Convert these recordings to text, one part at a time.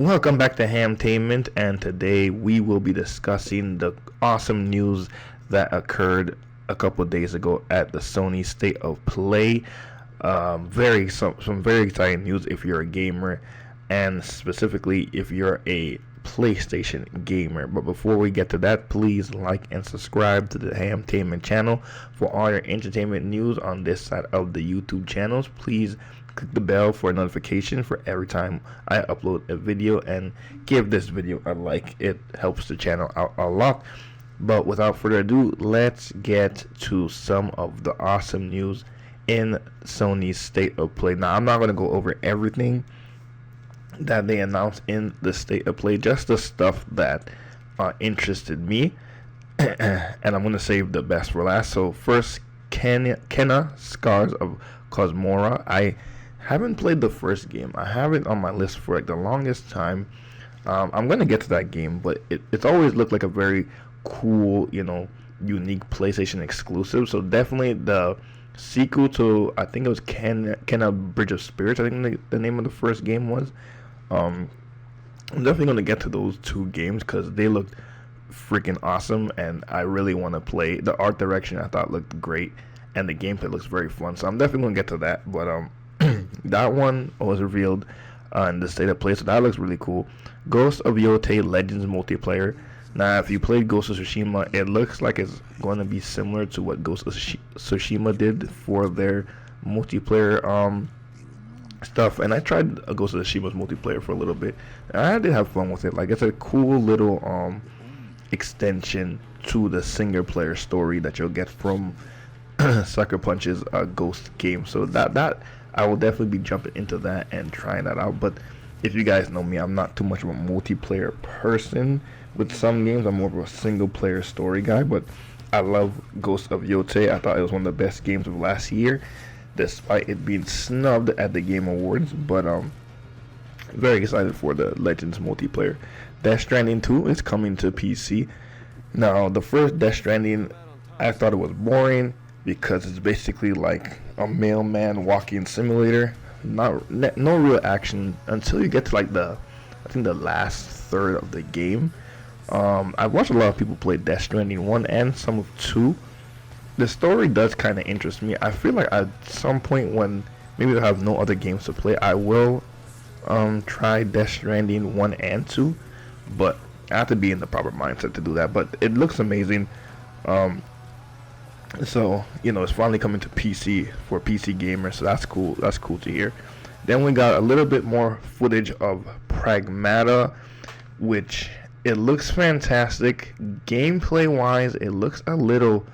Welcome back to Hamtainment, and today we will be discussing the awesome news that occurred a couple of days ago at the Sony State of Play. Some very exciting news if you're a gamer, and specifically if you're a PlayStation gamer. But before we get to that, please like and subscribe to the Hamtainment channel for all your entertainment news on this side of the YouTube channels. Please click the bell for a notification for every time I upload a video, and give this video a like. It helps the channel out a lot. But without further ado, let's get to some of the awesome news in Sony's State of Play. Now, I'm not going to go over everything that they announced in the State of Play, just the stuff that interested me, and I'm going to save the best for last. So first, Kena Scars of Cosmora. I haven't played the first game. I have it on my list for like the longest time. I'm going to get to that game, but it's always looked like a very cool, unique PlayStation exclusive. So definitely the sequel to, I think it was Kena Bridge of Spirits, I think the name of the first game was. I'm definitely going to get to those two games because they looked freaking awesome, and I really want to play. The art direction I thought looked great, and the gameplay looks very fun, so I'm definitely going to get to that. But that one was revealed in the State of Play, so that looks really cool. Ghost of Yotei Legends multiplayer. Now, if you played Ghost of Tsushima, it looks like it's going to be similar to what Ghost of Tsushima did for their multiplayer stuff. And I tried Ghost of Tsushima's multiplayer for a little bit, and I did have fun with it. Like, it's a cool little extension to the single player story that you'll get from Sucker Punch's Ghost game. So that I will definitely be jumping into that and trying that out. But if you guys know me, I'm not too much of a multiplayer person. With some games, I'm more of a single player story guy. But I love Ghost of Yotei. I thought it was one of the best games of last year, despite it being snubbed at the Game Awards. But very excited for the Legends multiplayer. Death Stranding 2 is coming to PC. Now, the first Death Stranding, I thought it was boring because it's basically like a mailman walking simulator. No real action until you get to like the last third of the game. I've watched a lot of people play Death Stranding 1 and some of 2. The story does kind of interest me. I feel like at some point when maybe I have no other games to play, I will try Death Stranding 1 and 2, but I have to be in the proper mindset to do that. But it looks amazing. So it's finally coming to PC for PC gamers, so that's cool. That's cool to hear. Then we got a little bit more footage of Pragmata, which it looks fantastic. Gameplay wise, it looks a little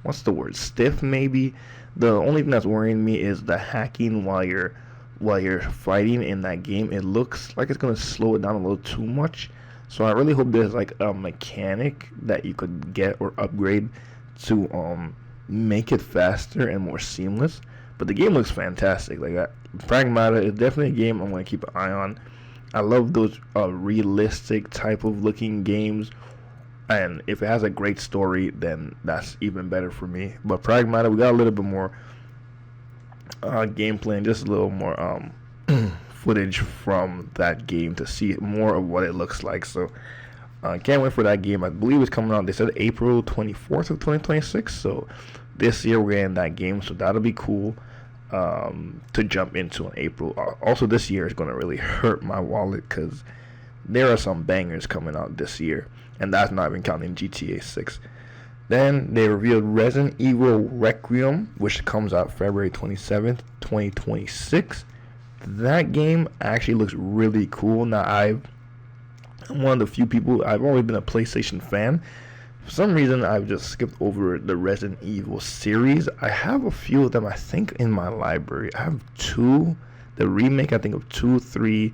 what's the word? Stiff maybe. The only thing that's worrying me is the hacking while you're fighting in that game. It looks like it's gonna slow it down a little too much. So I really hope there's like a mechanic that you could get or upgrade to make it faster and more seamless. But the game looks fantastic. Like Pragmata is definitely a game I'm going to keep an eye on. I love those realistic type of looking games, and if it has a great story, then that's even better for me. But Pragmata, we got a little bit more gameplay and just a little more footage from that game to see more of what it looks like. So can't wait for that game. I believe it's coming out, they said April 24th of 2026. So this year we're getting that game, so that'll be cool to jump into in April. Also, this year is going to really hurt my wallet because there are some bangers coming out this year, and that's not even counting GTA 6. Then they revealed Resident Evil Requiem, which comes out February 27th, 2026. That game actually looks really cool. Now, I'm one of the few people, I've always been a PlayStation fan. For some reason, I've just skipped over the Resident Evil series. I have a few of them, I think, in my library. I have 2, the remake, I think, of 2, 3.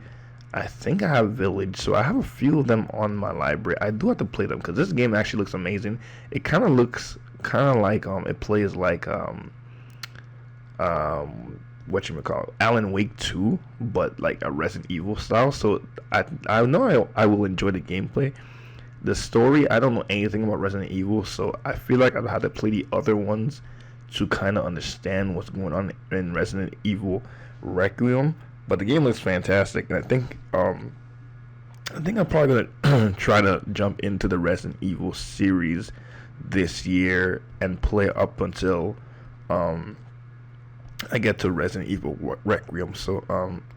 I think I have Village, so I have a few of them on my library. I do have to play them because this game actually looks amazing. It kind of looks like it plays like whatchamacallit, Alan Wake 2, but like a Resident Evil style. So I know I will enjoy the gameplay. The story, I don't know anything about Resident Evil, so I feel like I'll have to play the other ones to kind of understand what's going on in Resident Evil Requiem. But the game looks fantastic, and I think I'm probably gonna try to jump into the Resident Evil series this year and play up until um, I get to Resident Evil Requiem. So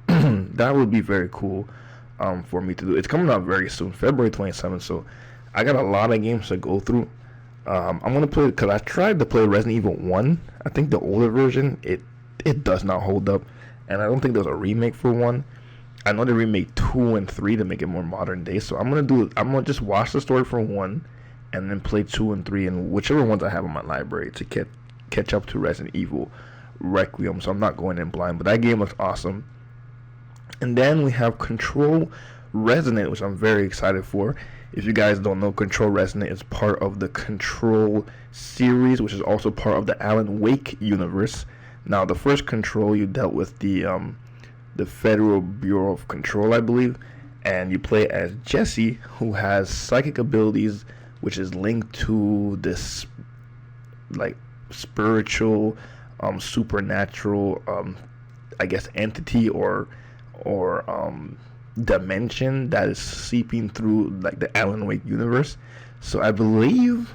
that would be very cool for me to do. It's coming out very soon, February 27th. So I got a lot of games to go through. I'm gonna play because I tried to play Resident Evil 1. I think the older version it does not hold up, and I don't think there's a remake for 1. I know they remade 2 and 3 to make it more modern day. So I'm gonna just watch the story from 1, and then play 2 and 3, and whichever ones I have in my library to catch up to Resident Evil Requiem. So I'm not going in blind, but that game looks awesome. And then we have Control Resonant, which I'm very excited for. If you guys don't know, Control Resonant is part of the Control series, which is also part of the Alan Wake universe. Now, the first Control, you dealt with the Federal Bureau of Control, I believe, and you play as Jesse, who has psychic abilities, which is linked to this like spiritual, supernatural, I guess, entity or dimension that is seeping through like the Alan Wake universe. So I believe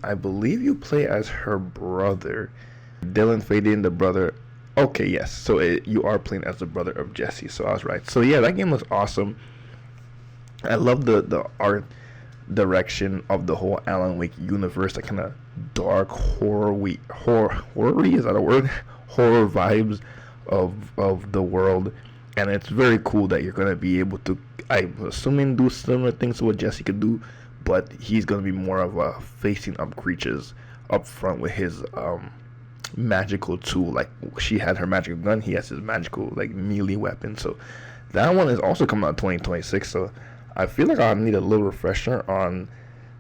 you play as her brother, Dylan Faden, the brother. Okay, yes. So you are playing as the brother of Jesse. So I was right. So yeah, that game looks awesome. I love the art direction of the whole Alan Wake universe. That kind of dark horror is that a word? Horror vibes of the world, and it's very cool that you're gonna be able to, I'm assuming, do similar things to what Jesse could do, but he's gonna be more of a facing up creatures up front with his magical tool. Like she had her magical gun, he has his magical like melee weapon. So that one is also coming out 2026. So I feel like I need a little refresher on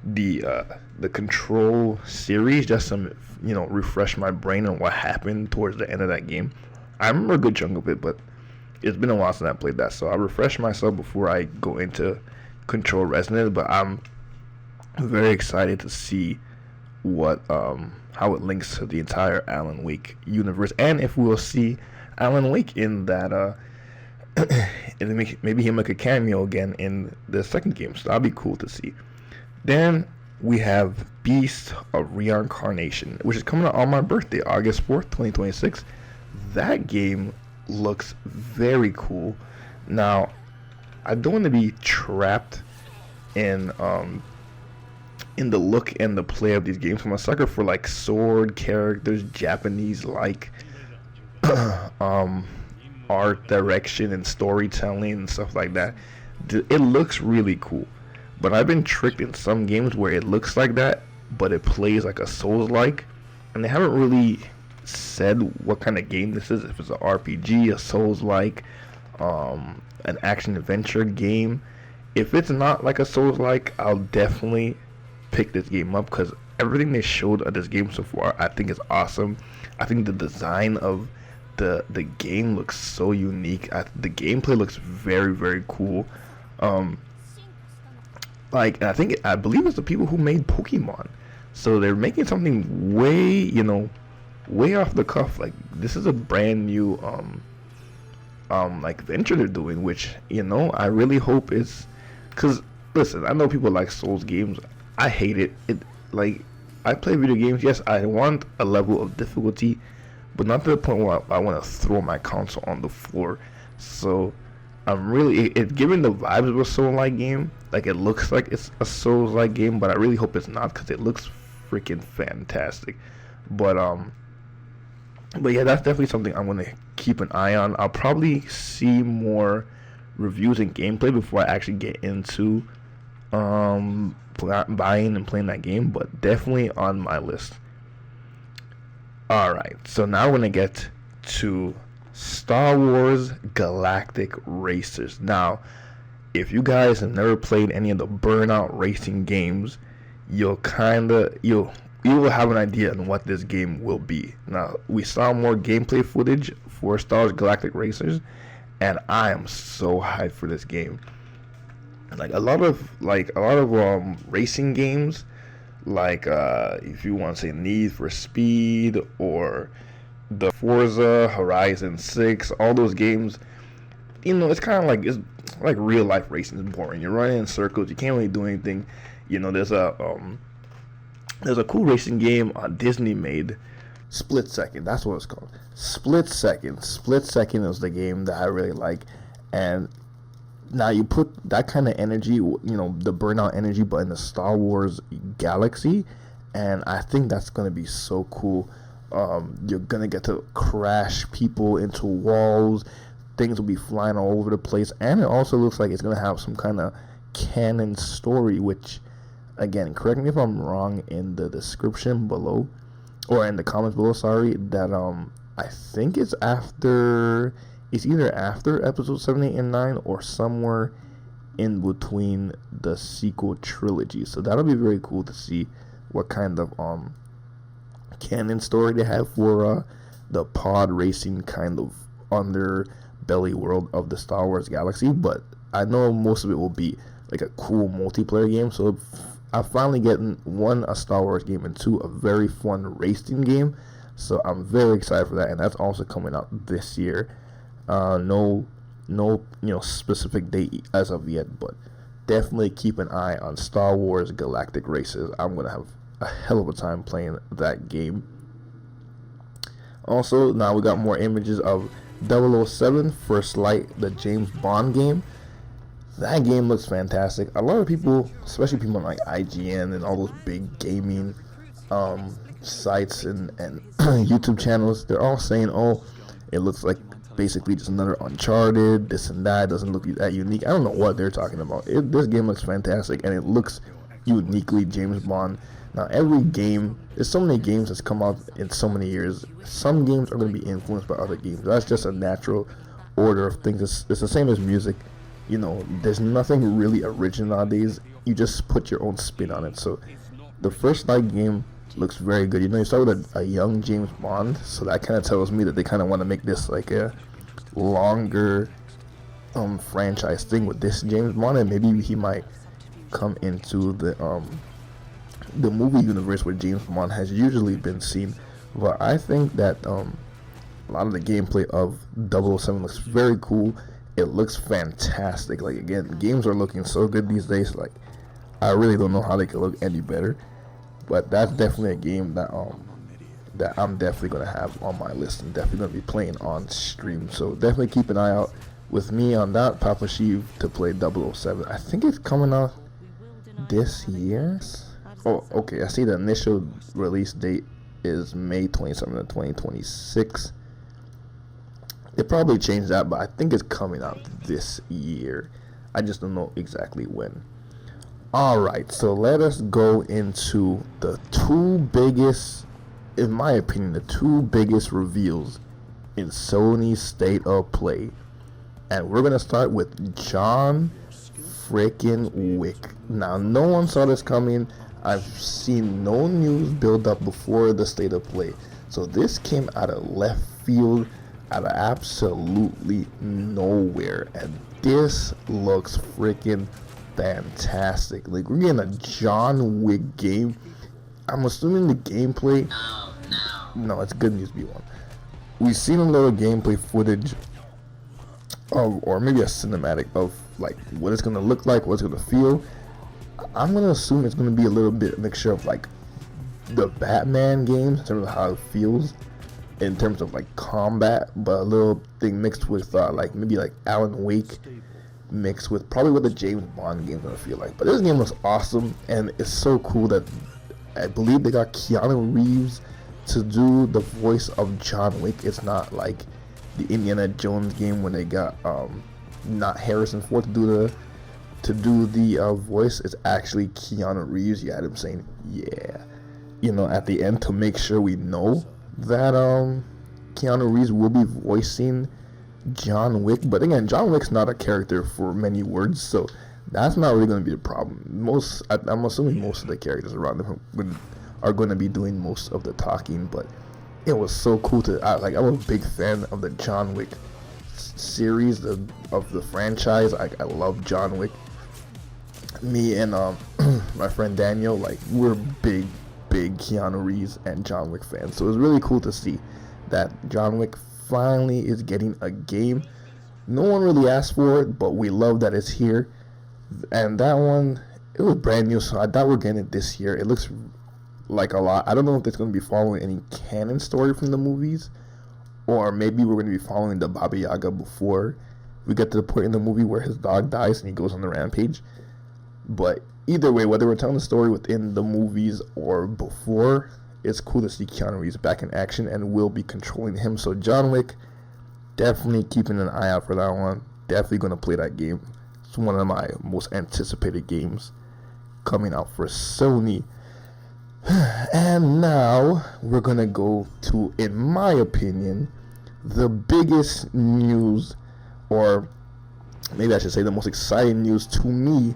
the Control series, just to refresh my brain on what happened towards the end of that game. I remember a good chunk of it, but it's been a while since I played that, so I'll refresh myself before I go into Control Resonance. But I'm very excited to see what how it links to the entire Alan Wake universe, and if we'll see Alan Wake in that and maybe he'll make a cameo again in the second game. So that'll be cool to see. Then we have Beast of Reincarnation, which is coming out on my birthday, August 4th, 2026. That game looks very cool. Now, I don't want to be trapped in the look and the play of these games. I'm a sucker for like sword characters, Japanese like art direction and storytelling and stuff like that. It looks really cool. But I've been tricked in some games where it looks like that, but it plays like a Souls-like, and they haven't really said what kind of game this is. If it's an RPG, a Souls-like, an action-adventure game. If it's not like a Souls-like, I'll definitely pick this game up, because everything they showed of this game so far, I think is awesome. I think the design of the game looks so unique. The gameplay looks very, very cool. I believe it's the people who made Pokemon, so they're making something way off the cuff. Like, this is a brand new like venture they're doing, which I really hope is, because listen, I know people like Souls games. I hate it. Like, I play video games. Yes, I want a level of difficulty, but not to the point where I want to throw my console on the floor. So I'm really giving the vibes of a Soul-like game. Like, it looks like it's a Souls-like game, but I really hope it's not, because it looks freaking fantastic. But yeah, that's definitely something I'm gonna keep an eye on. I'll probably see more reviews and gameplay before I actually get into buying and playing that game, but definitely on my list. Alright, so now we're gonna get to Star Wars Galactic Racers. Now, if you guys have never played any of the Burnout racing games, you will have an idea on what this game will be. Now, we saw more gameplay footage for Star Wars Galactic Racers, and I am so hyped for this game. Like a lot of racing games, like if you want to say Need for Speed or the Forza Horizon 6, all those games, it's kind of like it's like real life racing is boring. You're running in circles. You can't really do anything. There's a cool racing game Disney made, Split Second. That's what it's called. Split Second. Split Second is the game that I really like, and now you put that kind of energy, the burnout energy, but in the Star Wars galaxy, and I think that's gonna be so cool. You're gonna get to crash people into walls. Things will be flying all over the place, and it also looks like it's gonna have some kind of canon story. Which, again, correct me if I'm wrong in the description below, or in the comments below. Sorry, that I think it's after. It's either after episode 7, 8, and 9, or somewhere in between the sequel trilogy. So that'll be very cool to see what kind of canon story they have for the pod racing kind of underbelly world of the Star Wars galaxy. But I know most of it will be like a cool multiplayer game. So I finally getting one, a Star Wars game, and two, a very fun racing game. So I'm very excited for that, and that's also coming out this year. No specific date as of yet, but definitely keep an eye on Star Wars Galactic Races. I'm gonna have a hell of a time playing that game. Also, now we got more images of 007 First Light, the James Bond game. That game looks fantastic. A lot of people, especially people on like IGN and all those big gaming sites and YouTube channels, they're all saying, oh, it looks like basically just another Uncharted, this and that, doesn't look that unique. I don't know what they're talking about. This game looks fantastic, and it looks uniquely James Bond. Now, every game, there's so many games that's come out in so many years. Some games are going to be influenced by other games. That's just a natural order of things. It's the same as music. There's nothing really original nowadays. You just put your own spin on it. So the First Light game looks very good. You start with a young James Bond, so that kind of tells me that they kind of want to make this like a longer franchise thing with this James Bond, and maybe he might come into the movie universe where James Bond has usually been seen. But I think that a lot of the gameplay of 007 looks very cool. It looks fantastic. Like, again, games are looking so good these days. Like, I really don't know how they could look any better. But that's definitely a game that I'm definitely gonna have on my list and definitely gonna be playing on stream. So definitely keep an eye out with me on that, Papa Sheev, to play 007. I think it's coming out this year. Oh, okay. I see the initial release date is May 27th, 2026. They probably changed that, but I think it's coming out this year. I just don't know exactly when. Alright, so let us go into the two biggest, in my opinion, the two biggest reveals in Sony's State of Play. And we're going to start with John freaking Wick. Now, no one saw this coming. I've seen no news build up before the State of Play. So this came out of left field, out of absolutely nowhere. And this looks freaking fantastic. Like, we're getting a John Wick game. I'm assuming the gameplay, no, it's good news, B1. We've seen a little gameplay footage of, or maybe a cinematic of, like, what it's gonna look like, what it's gonna feel. I'm gonna assume it's gonna be a little bit mixture of like the Batman games in terms of how it feels, in terms of like combat, but a little thing mixed with like maybe like Alan Wake mixed with probably what the James Bond game's gonna feel like. But this game looks awesome, and it's so cool that I believe they got Keanu Reeves to do the voice of John Wick. It's not like the Indiana Jones game when they got not Harrison Ford to do the voice. It's actually Keanu Reeves. You had him saying yeah, at the end, to make sure we know that Keanu Reeves will be voicing John Wick. But again, John Wick's not a character for many words, so that's not really going to be the problem. I'm assuming most of the characters around him are going to be doing most of the talking. But it was so cool I'm a big fan of the John Wick series of the franchise. I love John Wick. Me and my friend Daniel, like, we're big Keanu Reeves and John Wick fans. So it was really cool to see that John Wick finally is getting a game. No one really asked for it, but we love that it's here. And that one, it was brand new, so I thought we're getting it this year. It looks like a lot. I don't know if it's going to be following any canon story from the movies, or maybe we're going to be following the Baba Yaga before we get to the point in the movie where his dog dies and he goes on the rampage. But either way, whether we're telling the story within the movies or before, it's cool to see Keanu Reeves back in action and will be controlling him. So John Wick, definitely keeping an eye out for that one. Definitely going to play that game. It's one of my most anticipated games coming out for Sony. And now we're going to go to, in my opinion, the biggest news, or maybe I should say the most exciting news to me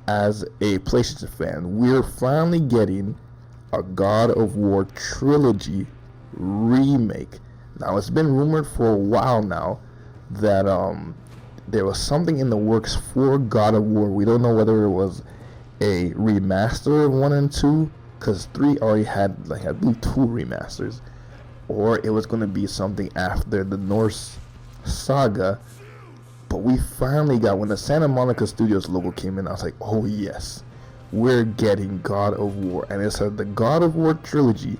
as a PlayStation fan. We're finally getting a God of War trilogy remake. Now, it's been rumored for a while now that there was something in the works for God of War. We don't know whether it was a remaster of 1 and 2, because 3 already had, like, I believe 2 remasters, or it was going to be something after the Norse saga. But we finally got, when the Santa Monica Studios logo came in, I was like, oh yes, we're getting God of War. And it said the God of War trilogy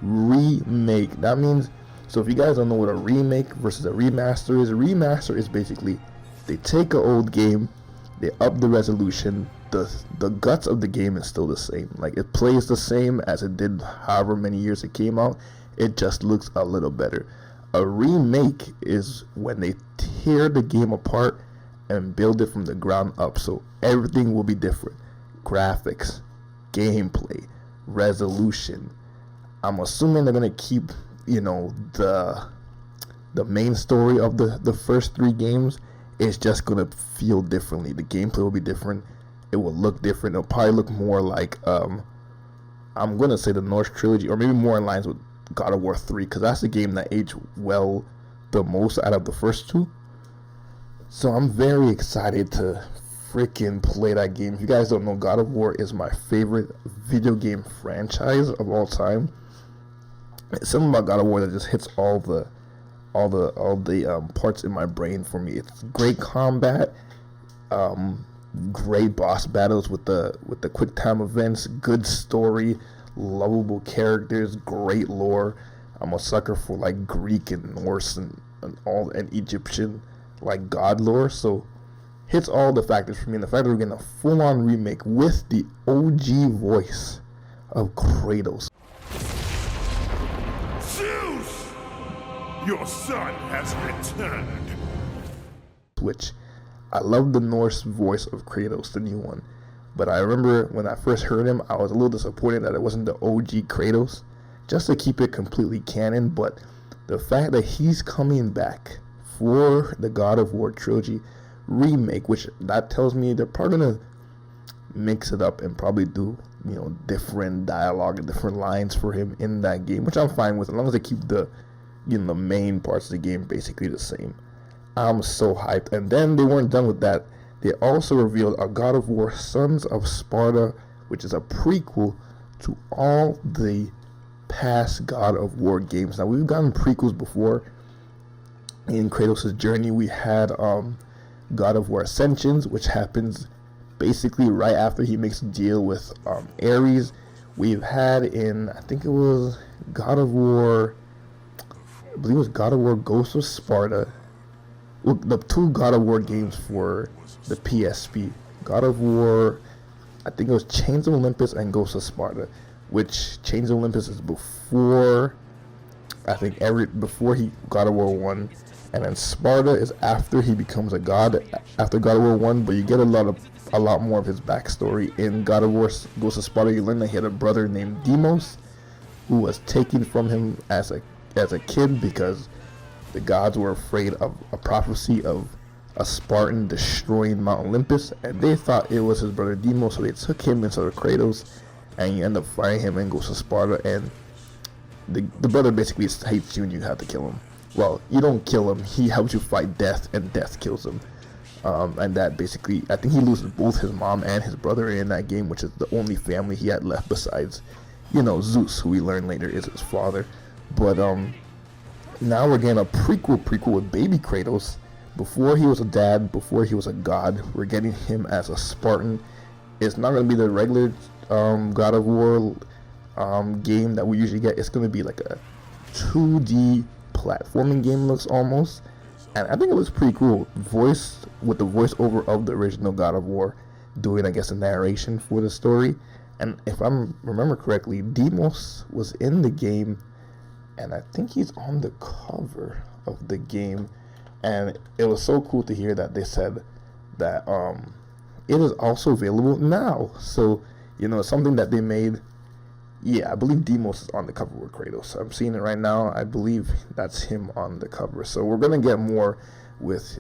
remake. That means, so if you guys don't know what a remake versus a remaster is, a remaster is basically they take an old game, they up the resolution, the guts of the game is still the same. Like, it plays the same as it did however many years it came out, it just looks a little better. A remake is when they tear the game apart and build it from the ground up, so everything will be different. Graphics, gameplay, resolution. I'm assuming they're gonna keep, you know, the main story of the first 3 games. It's just gonna feel differently. The gameplay will be different. It will look different. It'll probably look more like I'm gonna say the Norse trilogy, or maybe more in lines with God of War 3, because that's the game that aged well the most out of the first 2. So I'm very excited to freaking play that game. If you guys don't know, God of War is my favorite video game franchise of all time. It's something about God of War that just hits all the parts in my brain for me. It's great combat, great boss battles with the quick time events, good story, lovable characters, great lore. I'm a sucker for like Greek and Norse and Egyptian like god lore, so hits all the factors for me. And the fact that we're getting a full-on remake with the OG voice of Kratos. Zeus! Your son has returned. Which, I love the Norse voice of Kratos, the new one. But I remember when I first heard him, I was a little disappointed that it wasn't the OG Kratos, just to keep it completely canon. But the fact that he's coming back for the God of War trilogy remake, which that tells me they're probably gonna mix it up and probably do, you know, different dialogue and different lines for him in that game, which I'm fine with, as long as they keep the, you know, the main parts of the game basically the same. I'm so hyped. And then they weren't done with that. They also revealed a God of War Sons of Sparta, which is a prequel to all the past God of War games. Now, we've gotten prequels before. In Kratos' journey, we had God of War Ascensions, which happens basically right after he makes a deal with Ares. We've had in, I think it was God of War, I believe it was God of War Ghost of Sparta. Well, the 2 God of War games for the PSP. God of War, I think it was Chains of Olympus and Ghost of Sparta, which Chains of Olympus is before, I think, before he God of War 1, and then Sparta is after he becomes a god, after God of War 1, but you get a lot more of his backstory in God of War Ghost of Sparta. You learn that he had a brother named Deimos, who was taken from him as a kid because the gods were afraid of a prophecy of a Spartan destroying Mount Olympus, and they thought it was his brother Deimos, so they took him instead of Kratos, and you end up fighting him in Ghost of Sparta, and the brother basically hates you and you have to kill him. Well, you don't kill him, he helps you fight death, and death kills him. And that basically, I think he loses both his mom and his brother in that game, which is the only family he had left besides, you know, Zeus, who we learn later is his father. But now we're getting a prequel with baby Kratos before he was a dad, before he was a god. We're getting him as a Spartan. It's not going to be the regular God of War game that we usually get. It's going to be like a 2D platforming game, looks almost, and I think it looks pretty cool. Voice with the voiceover of the original God of War, doing, I guess, a narration for the story. And if I remember correctly, Deimos was in the game, and I think he's on the cover of the game. And it was so cool to hear that they said that it is also available now. So, you know, it's something that they made. Yeah, I believe Deimos is on the cover with Kratos. I'm seeing it right now. I believe that's him on the cover. So we're gonna get more with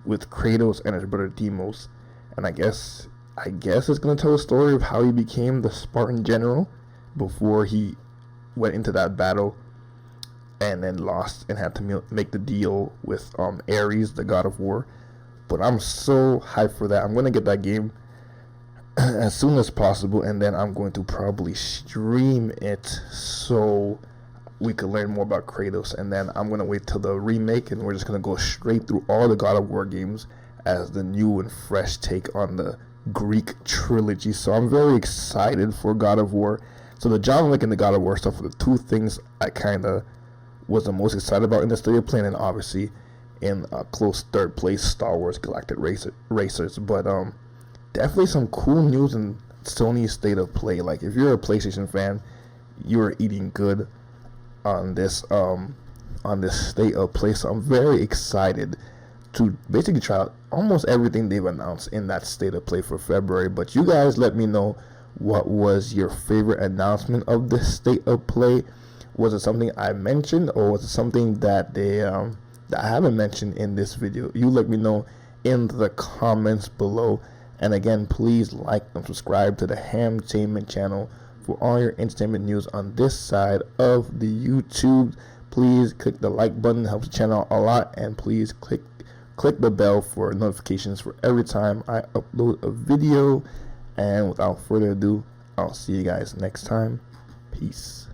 Kratos and his brother Deimos, and I guess it's gonna tell a story of how he became the Spartan general before he went into that battle and then lost and had to make the deal with Ares, the god of war. But I'm so hyped for that. I'm gonna get that game as soon as possible, and then I'm going to probably stream it so we could learn more about Kratos. And then I'm gonna wait till the remake, and we're just gonna go straight through all the God of War games as the new and fresh take on the Greek trilogy. So I'm very excited for God of War. So the John Wick and the God of War stuff were the two things I kind of was the most excited about in the state of play, and obviously in a close third place, Star Wars Galactic Racers. But definitely some cool news in Sony's state of play. Like, if you're a PlayStation fan, you're eating good on this state of play. So I'm very excited to basically try out almost everything they've announced in that state of play for February. But you guys let me know, what was your favorite announcement of this state of play? Was it something I mentioned, or was it something that they that I haven't mentioned in this video? You let me know in the comments below. And again, please like and subscribe to the Hamtainment channel for all your entertainment news on this side of the YouTube. Please click the like button, it helps the channel a lot, and please click the bell for notifications for every time I upload a video. And without further ado, I'll see you guys next time. Peace.